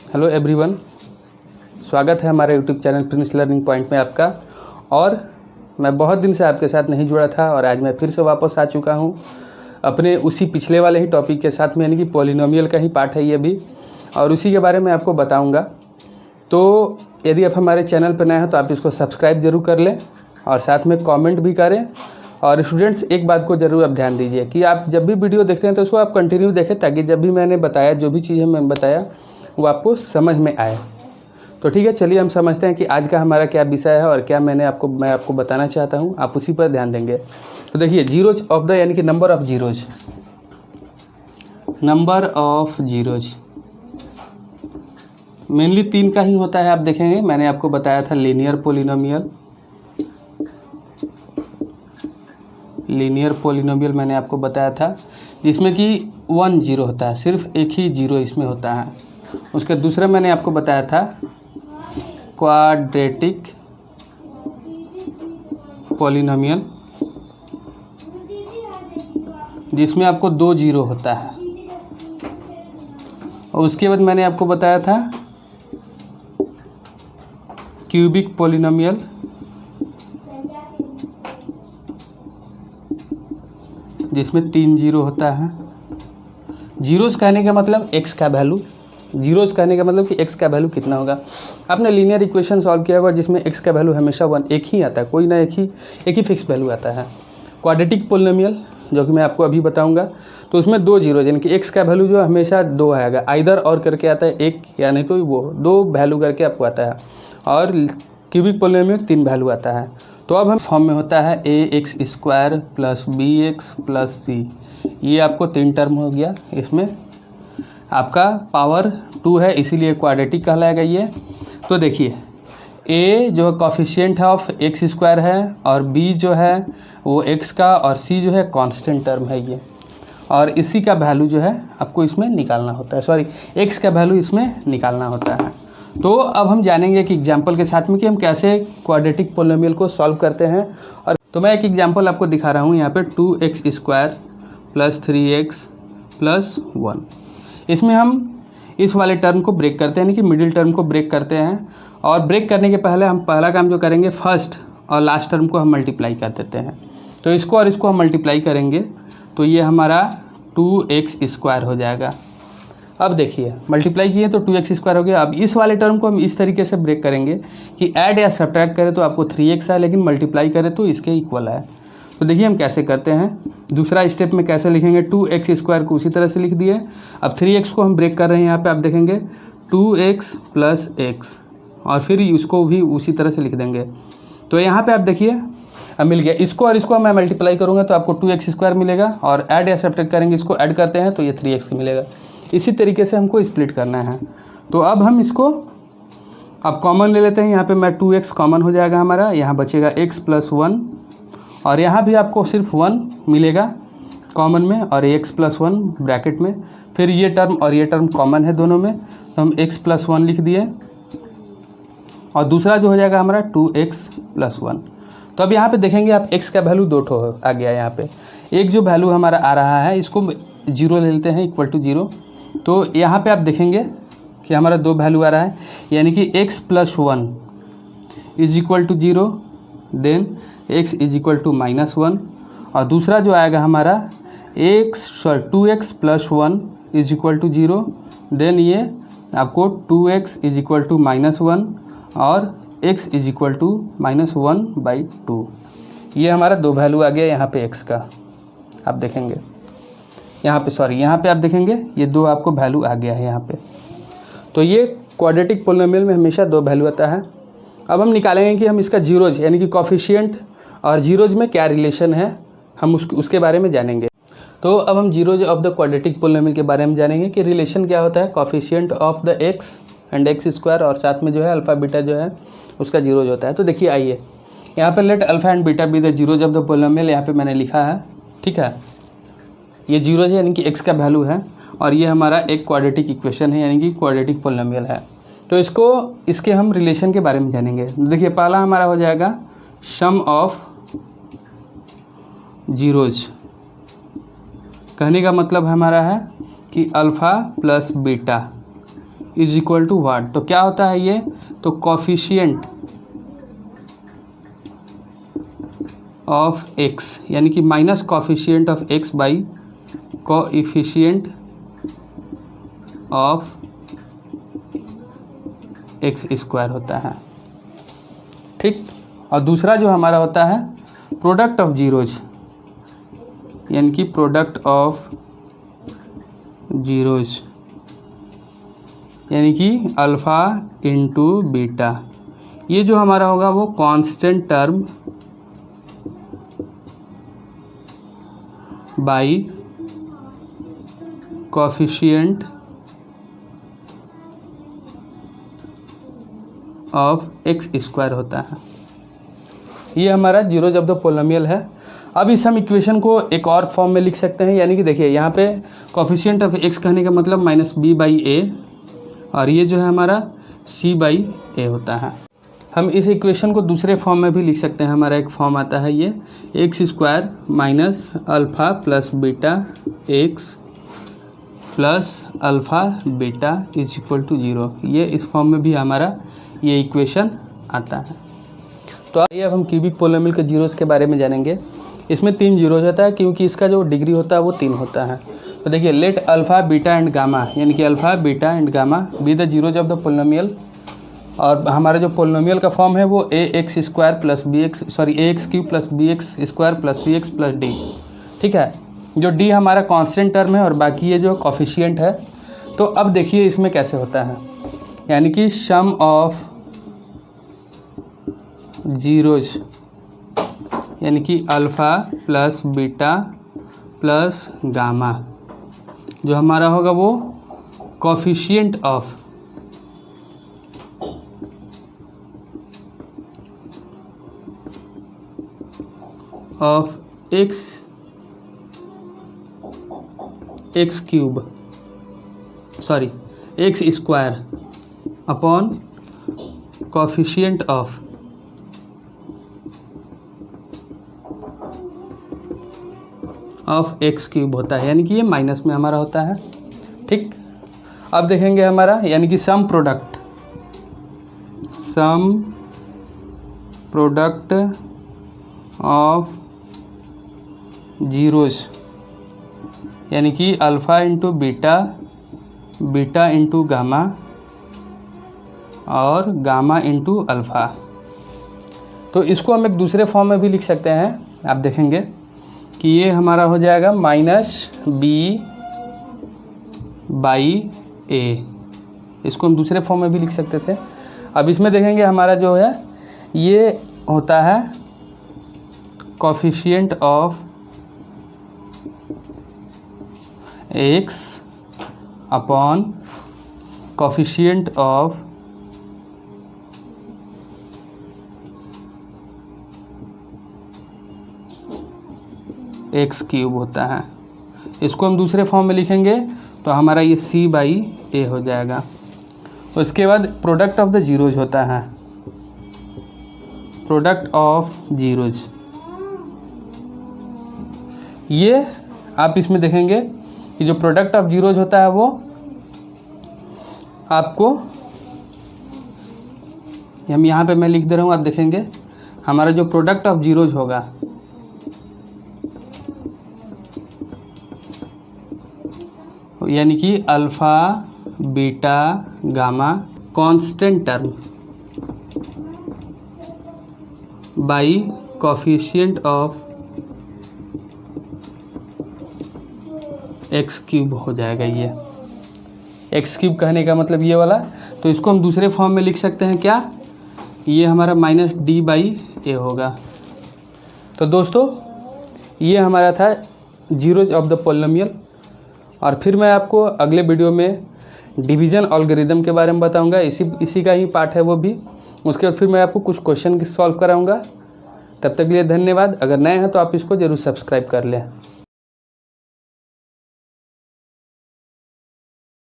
Hello everyone, स्वागत है हमारे YouTube channel Prince learning point में आपका। और मैं बहुत दिन से आपके साथ नहीं जुड़ा था और आज मैं फिर से वापस आ चुका हूं अपने उसी पिछले वाले ही टॉपिक के साथ में, यानी कि पॉलिनोमियल का ही पार्ट है ये भी, और उसी के बारे में आपको बताऊंगा। तो यदि आप हमारे चैनल पर नए हैं तो आप इसको सब्सक्राइब ज़रूर कर लें और साथ में कॉमेंट भी करें। और स्टूडेंट्स, एक बात को ज़रूर आप ध्यान दीजिए कि आप जब भी वीडियो देखते हैं तो उसको आप कंटिन्यू देखें, ताकि जब भी मैंने बताया, जो भी चीज़ें मैंने बताया वो आपको समझ में आए। तो ठीक है, चलिए हम समझते हैं कि आज का हमारा क्या विषय है और क्या मैं आपको बताना चाहता हूँ। आप उसी पर ध्यान देंगे। तो देखिए, जीरोज ऑफ द, यानी कि number of zeros, number of zeros mainly 3 का ही होता है। आप देखेंगे, मैंने आपको बताया था लीनियर पोलिनोमियल, लीनियर पोलिनोमियल मैंने आपको बताया था, जिसमें कि 1 जीरो होता है, सिर्फ एक ही जीरो इसमें होता है। उसके दूसरा मैंने आपको बताया था क्वाड्रेटिक पोलिनोमियल, जिसमें आपको 2 जीरो होता है। और उसके बाद मैंने आपको बताया था क्यूबिक पोलिनोमियल, जिसमें 3 जीरो होता है। जीरोस कहने का मतलब एक्स का वैल्यू, जीरोस कहने का मतलब कि एक्स का वैल्यू कितना होगा। आपने लीनियर इक्वेशन सॉल्व किया होगा जिसमें एक्स का वैल्यू हमेशा 1 एक ही आता है, कोई ना एक ही फिक्स वैल्यू आता है। क्वाड्रेटिक पोलिनोमियल, जो कि मैं आपको अभी बताऊंगा, तो उसमें 2 जीरो, यानी कि एक्स का वैल्यू जो हमेशा 2 आएगा, आइदर और करके आता है एक, या नहीं तो वो 2 वैल्यू करके आपको आता है। और क्यूबिक पोलिनोमियल 3 वैल्यू आता है। तो अब हम फॉर्म में होता है ax² plus bx plus c, ये आपको 3 टर्म हो गया। इसमें आपका पावर 2 है, इसीलिए क्वाड्रेटिक कहलाएगा ये। तो देखिए, a जो है कॉफिशिएंट है ऑफ x² है, और b जो है वो x का, और c जो है कांस्टेंट टर्म है ये। और इसी का वैल्यू जो है आपको इसमें निकालना होता है, सॉरी x का वैल्यू इसमें निकालना होता है। तो अब हम जानेंगे कि एग्जाम्पल के साथ में कि हम कैसे क्वाड्रेटिक पोलिनोमियल को सॉल्व करते हैं। और तो मैं एक एग्जाम्पल आपको दिखा रहा हूँ यहाँ पे, 2x² प्लस 3x प्लस 1। इसमें हम इस वाले टर्म को ब्रेक करते हैं, यानी कि मिडिल टर्म को ब्रेक करते हैं। और ब्रेक करने के पहले हम पहला काम जो करेंगे, फर्स्ट और लास्ट टर्म को हम मल्टीप्लाई कर देते हैं। तो इसको और इसको हम मल्टीप्लाई करेंगे तो ये हमारा 2x² हो जाएगा। अब देखिए, मल्टीप्लाई किए तो 2x² हो गया। अब इस वाले टर्म को हम इस तरीके से ब्रेक करेंगे कि ऐड या सब्ट्रैक्ट करें तो आपको 3x आए, लेकिन मल्टीप्लाई करें तो इसके इक्वल आए। तो देखिए हम कैसे करते हैं। दूसरा स्टेप में कैसे लिखेंगे, 2x² को उसी तरह से लिख दिए। अब 3x को हम ब्रेक कर रहे हैं, यहाँ पे आप देखेंगे 2x प्लस x, और फिर इसको भी उसी तरह से लिख देंगे। तो यहाँ पे आप देखिए अब मिल गया। इसको और इसको मैं मल्टीप्लाई करूँगा तो आपको 2x² मिलेगा, और ऐड या सब्ट्रैक्ट करेंगे, इसको ऐड करते हैं तो ये 3x मिलेगा। इसी तरीके से हमको स्प्लिट करना है। तो अब हम इसको अब कॉमन ले लेते हैं। यहाँ पे मैं 2x कॉमन हो जाएगा हमारा, यहाँ बचेगा x प्लस 1, और यहाँ भी आपको सिर्फ 1 मिलेगा कॉमन में, और x प्लस 1 ब्रैकेट में। फिर ये टर्म और ये टर्म कॉमन है दोनों में, तो हम x प्लस 1 लिख दिए, और दूसरा जो हो जाएगा हमारा 2x प्लस 1। तो अब यहाँ पे देखेंगे आप, x का वैल्यू 2 ठो आ गया। यहाँ पे एक जो वैल्यू हमारा आ रहा है, इसको 0 ले लेते हैं, इक्वल टू 0। तो यहाँ पे आप देखेंगे कि हमारा 2 वैल्यू आ रहा है, यानी कि x plus 1 is equal to 0, then x is equal to -1। और दूसरा जो आएगा हमारा 2x plus 1 is equal to 0, then ये आपको 2x इज इक्वल टू -1 और x इज इक्वल टू -1/2। ये हमारा 2 वैल्यू आ गया यहाँ पे x का। आप देखेंगे यहाँ पे आप देखेंगे ये 2 आपको वैल्यू आ गया है यहाँ पे। तो ये क्वाड्रेटिक पोलिनोमियल में हमेशा 2 वैल्यू आता है। अब हम निकालेंगे कि हम इसका जीरोज, यानी कि कॉफिशिएंट और जीरोज में क्या रिलेशन है, हम उसके बारे में जानेंगे। तो अब हम zeros of the quadratic polynomial के बारे में जानेंगे कि रिलेशन क्या होता है, coefficient of the x and x², और साथ में जो है अल्फ़ा बीटा जो है उसका जीरोज होता है। तो देखिए, आइए यहाँ पर late alpha and beta B the zeros of the polynomial, यहाँ पे मैंने लिखा है, ठीक है। ये जीरो है, यानी कि x का वैल्यू है, और ये हमारा एक क्वाड्रेटिक इक्वेशन है, यानी कि क्वाड्रेटिक पोलिनोमियल है। तो इसके हम रिलेशन के बारे में जानेंगे। देखिए, पहला हमारा हो जाएगा सम ऑफ जीरोज, कहने का मतलब हमारा है कि alpha plus beta is equal to what, तो क्या होता है ये, तो कॉफिशिएंट ऑफ एक्स, यानी कि minus coefficient of x by coefficient of x square होता है, ठीक। और दूसरा जो हमारा होता है प्रोडक्ट ऑफ जीरोज, यानी कि प्रोडक्ट ऑफ जीरोज, यानी कि अल्फ़ा इंटू बीटा, ये जो हमारा होगा वो constant term by coefficient of x square होता है। ये हमारा जीरोज ऑफ द पोलिनोमियल है। अब इस हम इक्वेशन को एक और फॉर्म में लिख सकते हैं, यानी कि देखिए यहाँ पे कोएफिशिएंट ऑफ एक्स कहने का मतलब माइनस बी बाई ए, और ये जो है हमारा सी बाई ए होता है। हम इस इक्वेशन को दूसरे फॉर्म में भी लिख सकते हैं। हमारा एक फॉर्म आता है ये x square minus alpha plus beta x plus alpha beta is equal to 0। ये इस फॉर्म में भी हमारा ये इक्वेशन आता है। तो आइए अब हम क्यूबिक पोलिनोमियल के जीरोज़ के बारे में जानेंगे। इसमें 3 जीरोज होता है, क्योंकि इसका जो डिग्री होता है वो 3 होता है। तो देखिए let alpha beta and gamma, यानी कि alpha beta and gamma be the zeros of the polynomial. और हमारा जो पोलिनोमियल का फॉर्म है वो a x square plus b x a x cube plus b x square plus c x plus d, ठीक है। जो डी हमारा कांस्टेंट टर्म है और बाकी ये जो कोएफिशिएंट है। तो अब देखिए इसमें कैसे होता है, यानी कि सम ऑफ जीरोज, यानी कि alpha plus beta plus gamma, जो हमारा होगा वो coefficient of x square upon coefficient of x cube होता है, यानी कि ये माइनस में हमारा होता है, ठीक। अब देखेंगे हमारा, यानी कि सम प्रोडक्ट ऑफ जीरोज, यानी कि alpha into beta, beta into gamma और गामा इंटू अल्फ़ा। तो इसको हम एक दूसरे फॉर्म में भी लिख सकते हैं। आप देखेंगे कि ये हमारा हो जाएगा माइनस बी बाई ए, इसको हम दूसरे फॉर्म में भी लिख सकते थे। अब इसमें देखेंगे हमारा जो है ये होता है coefficient of x upon coefficient of x cube होता है। इसको हम दूसरे फॉर्म में लिखेंगे तो हमारा ये सी बाई ए हो जाएगा। तो इसके बाद प्रोडक्ट ऑफ द जीरोज होता है, प्रोडक्ट ऑफ जीरोज। ये आप इसमें देखेंगे कि जो प्रोडक्ट ऑफ जीरोज होता है वो आपको, हम यहाँ पे मैं लिख दे रहा हूँ, आप देखेंगे हमारा जो प्रोडक्ट ऑफ जीरोज होगा यानी कि alpha beta gamma constant term by coefficient of x cube हो जाएगा। ये एक्स क्यूब कहने का मतलब ये वाला, तो इसको हम दूसरे फॉर्म में लिख सकते हैं क्या, ये हमारा माइनस डी बाई ए होगा। तो दोस्तों ये हमारा था जीरोज ऑफ द पोलिनोमियल। और फिर मैं आपको अगले वीडियो में डिवीज़न एल्गोरिथम के बारे में बताऊंगा, इसी का ही पार्ट है वो भी। उसके बाद फिर मैं आपको कुछ क्वेश्चन सॉल्व कराऊंगा। तब तक के लिए धन्यवाद। अगर नए हैं तो आप इसको ज़रूर सब्सक्राइब कर लें।